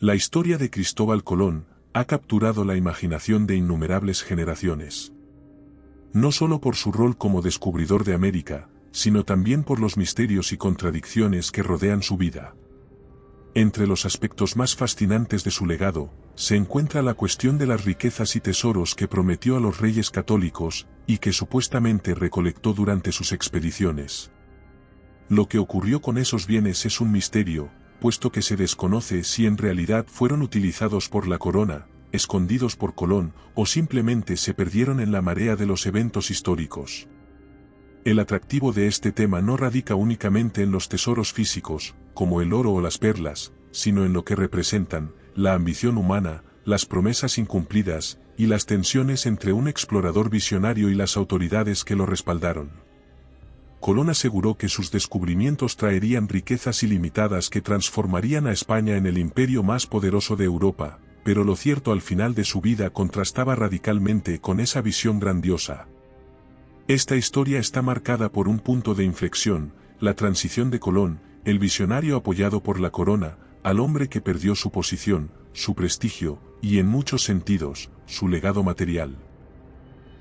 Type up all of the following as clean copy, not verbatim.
La historia de Cristóbal Colón ha capturado la imaginación de innumerables generaciones. No solo por su rol como descubridor de América, sino también por los misterios y contradicciones que rodean su vida. Entre los aspectos más fascinantes de su legado, se encuentra la cuestión de las riquezas y tesoros que prometió a los reyes católicos, y que supuestamente recolectó durante sus expediciones. Lo que ocurrió con esos bienes es un misterio, puesto que se desconoce si en realidad fueron utilizados por la corona, escondidos por Colón, o simplemente se perdieron en la marea de los eventos históricos. El atractivo de este tema no radica únicamente en los tesoros físicos, como el oro o las perlas, sino en lo que representan, la ambición humana, las promesas incumplidas, y las tensiones entre un explorador visionario y las autoridades que lo respaldaron. Colón aseguró que sus descubrimientos traerían riquezas ilimitadas que transformarían a España en el imperio más poderoso de Europa, pero lo cierto al final de su vida contrastaba radicalmente con esa visión grandiosa. Esta historia está marcada por un punto de inflexión, la transición de Colón, el visionario apoyado por la corona, al hombre que perdió su posición, su prestigio, y en muchos sentidos, su legado material.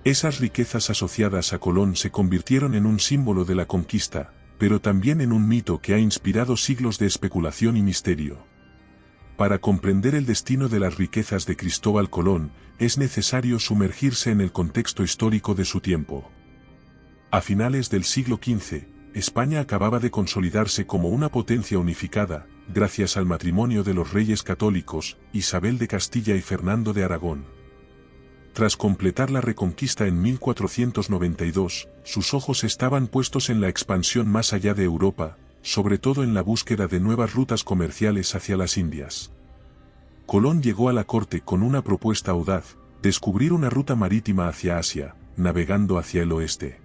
Esas riquezas asociadas a Colón se convirtieron en un símbolo de la conquista, pero también en un mito que ha inspirado siglos de especulación y misterio. Para comprender el destino de las riquezas de Cristóbal Colón, es necesario sumergirse en el contexto histórico de su tiempo. A finales del siglo XV, España acababa de consolidarse como una potencia unificada, gracias al matrimonio de los reyes católicos, Isabel de Castilla y Fernando de Aragón. Tras completar la reconquista en 1492, sus ojos estaban puestos en la expansión más allá de Europa, sobre todo en la búsqueda de nuevas rutas comerciales hacia las Indias. Colón llegó a la corte con una propuesta audaz: descubrir una ruta marítima hacia Asia, navegando hacia el oeste.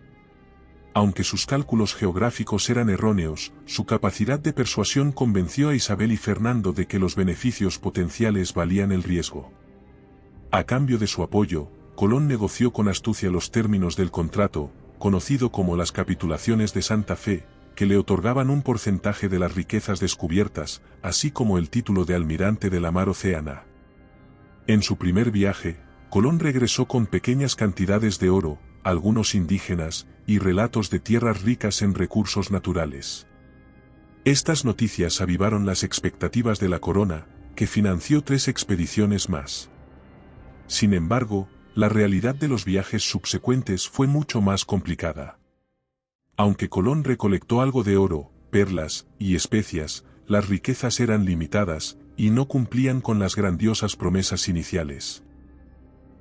Aunque sus cálculos geográficos eran erróneos, su capacidad de persuasión convenció a Isabel y Fernando de que los beneficios potenciales valían el riesgo. A cambio de su apoyo, Colón negoció con astucia los términos del contrato, conocido como las capitulaciones de Santa Fe, que le otorgaban un porcentaje de las riquezas descubiertas, así como el título de almirante de la mar Océana. En su primer viaje, Colón regresó con pequeñas cantidades de oro, algunos indígenas, y relatos de tierras ricas en recursos naturales. Estas noticias avivaron las expectativas de la corona, que financió 3 expediciones más. Sin embargo, la realidad de los viajes subsecuentes fue mucho más complicada. Aunque Colón recolectó algo de oro, perlas y especias, las riquezas eran limitadas, y no cumplían con las grandiosas promesas iniciales.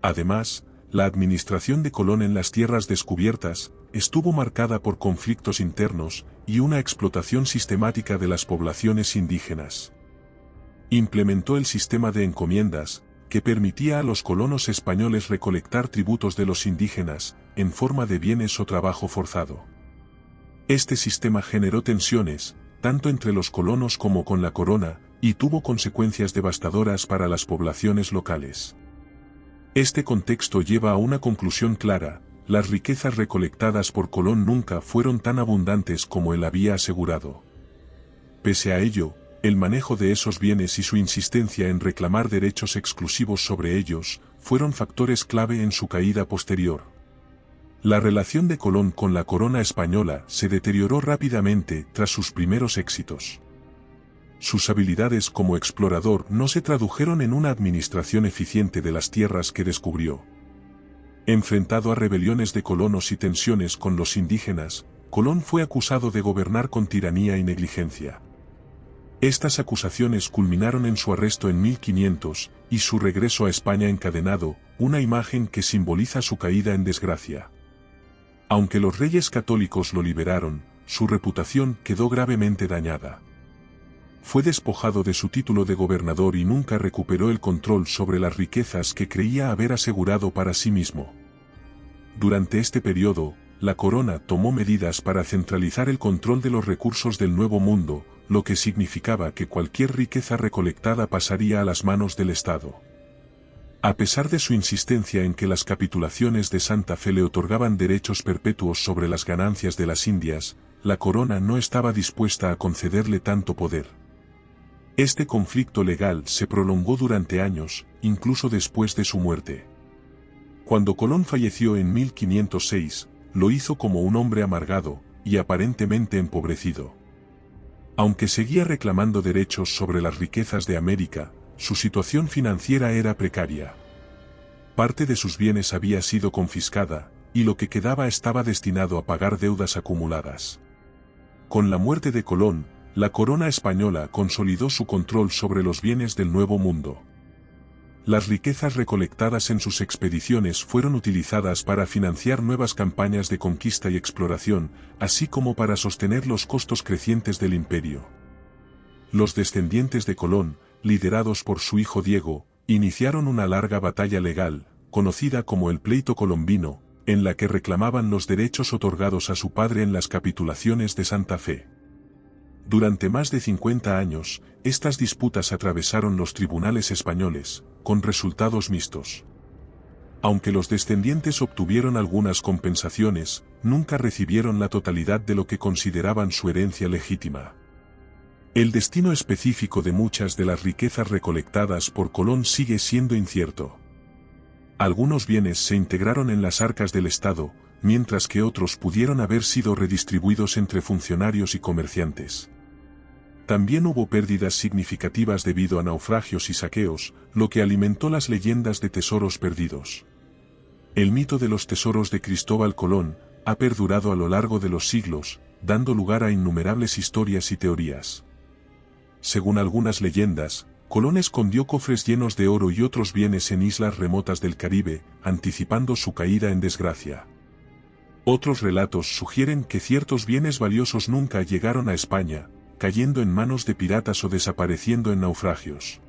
Además, la administración de Colón en las tierras descubiertas estuvo marcada por conflictos internos y una explotación sistemática de las poblaciones indígenas. Implementó el sistema de encomiendas, que permitía a los colonos españoles recolectar tributos de los indígenas, en forma de bienes o trabajo forzado. Este sistema generó tensiones, tanto entre los colonos como con la corona, y tuvo consecuencias devastadoras para las poblaciones locales. Este contexto lleva a una conclusión clara: las riquezas recolectadas por Colón nunca fueron tan abundantes como él había asegurado. Pese a ello, el manejo de esos bienes y su insistencia en reclamar derechos exclusivos sobre ellos, fueron factores clave en su caída posterior. La relación de Colón con la corona española se deterioró rápidamente tras sus primeros éxitos. Sus habilidades como explorador no se tradujeron en una administración eficiente de las tierras que descubrió. Enfrentado a rebeliones de colonos y tensiones con los indígenas, Colón fue acusado de gobernar con tiranía y negligencia. Estas acusaciones culminaron en su arresto en 1500, y su regreso a España encadenado, una imagen que simboliza su caída en desgracia. Aunque los reyes católicos lo liberaron, su reputación quedó gravemente dañada. Fue despojado de su título de gobernador y nunca recuperó el control sobre las riquezas que creía haber asegurado para sí mismo. Durante este periodo, la corona tomó medidas para centralizar el control de los recursos del Nuevo Mundo, lo que significaba que cualquier riqueza recolectada pasaría a las manos del Estado. A pesar de su insistencia en que las capitulaciones de Santa Fe le otorgaban derechos perpetuos sobre las ganancias de las Indias, la corona no estaba dispuesta a concederle tanto poder. Este conflicto legal se prolongó durante años, incluso después de su muerte. Cuando Colón falleció en 1506, lo hizo como un hombre amargado y aparentemente empobrecido. Aunque seguía reclamando derechos sobre las riquezas de América, su situación financiera era precaria. Parte de sus bienes había sido confiscada, y lo que quedaba estaba destinado a pagar deudas acumuladas. Con la muerte de Colón, la corona española consolidó su control sobre los bienes del Nuevo Mundo. Las riquezas recolectadas en sus expediciones fueron utilizadas para financiar nuevas campañas de conquista y exploración, así como para sostener los costos crecientes del imperio. Los descendientes de Colón, liderados por su hijo Diego, iniciaron una larga batalla legal, conocida como el pleito colombino, en la que reclamaban los derechos otorgados a su padre en las capitulaciones de Santa Fe. Durante más de 50 años, estas disputas atravesaron los tribunales españoles, con resultados mixtos. Aunque los descendientes obtuvieron algunas compensaciones, nunca recibieron la totalidad de lo que consideraban su herencia legítima. El destino específico de muchas de las riquezas recolectadas por Colón sigue siendo incierto. Algunos bienes se integraron en las arcas del Estado, mientras que otros pudieron haber sido redistribuidos entre funcionarios y comerciantes. También hubo pérdidas significativas debido a naufragios y saqueos, lo que alimentó las leyendas de tesoros perdidos. El mito de los tesoros de Cristóbal Colón ha perdurado a lo largo de los siglos, dando lugar a innumerables historias y teorías. Según algunas leyendas, Colón escondió cofres llenos de oro y otros bienes en islas remotas del Caribe, anticipando su caída en desgracia. Otros relatos sugieren que ciertos bienes valiosos nunca llegaron a España, cayendo en manos de piratas o desapareciendo en naufragios.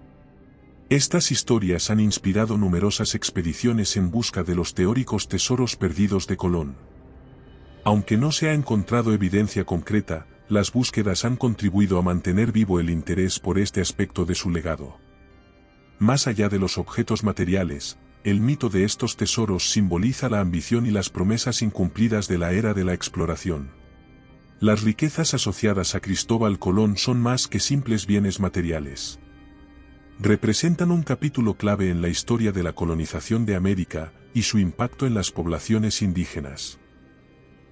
Estas historias han inspirado numerosas expediciones en busca de los teóricos tesoros perdidos de Colón. Aunque no se ha encontrado evidencia concreta, las búsquedas han contribuido a mantener vivo el interés por este aspecto de su legado. Más allá de los objetos materiales, el mito de estos tesoros simboliza la ambición y las promesas incumplidas de la era de la exploración. Las riquezas asociadas a Cristóbal Colón son más que simples bienes materiales. Representan un capítulo clave en la historia de la colonización de América y su impacto en las poblaciones indígenas.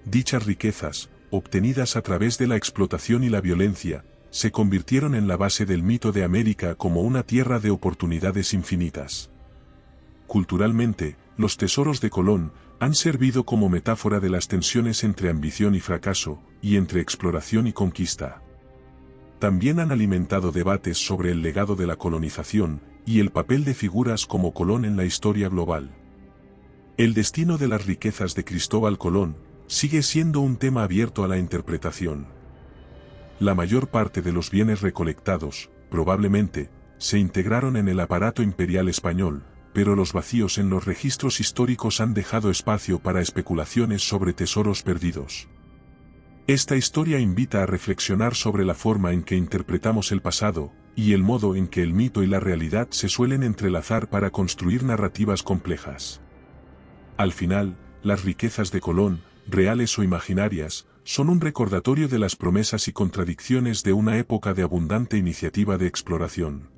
Dichas riquezas, obtenidas a través de la explotación y la violencia, se convirtieron en la base del mito de América como una tierra de oportunidades infinitas. Culturalmente, los tesoros de Colón han servido como metáfora de las tensiones entre ambición y fracaso, y entre exploración y conquista. También han alimentado debates sobre el legado de la colonización, y el papel de figuras como Colón en la historia global. El destino de las riquezas de Cristóbal Colón sigue siendo un tema abierto a la interpretación. La mayor parte de los bienes recolectados, probablemente, se integraron en el aparato imperial español, pero los vacíos en los registros históricos han dejado espacio para especulaciones sobre tesoros perdidos. Esta historia invita a reflexionar sobre la forma en que interpretamos el pasado, y el modo en que el mito y la realidad se suelen entrelazar para construir narrativas complejas. Al final, las riquezas de Colón, reales o imaginarias, son un recordatorio de las promesas y contradicciones de una época de abundante iniciativa de exploración.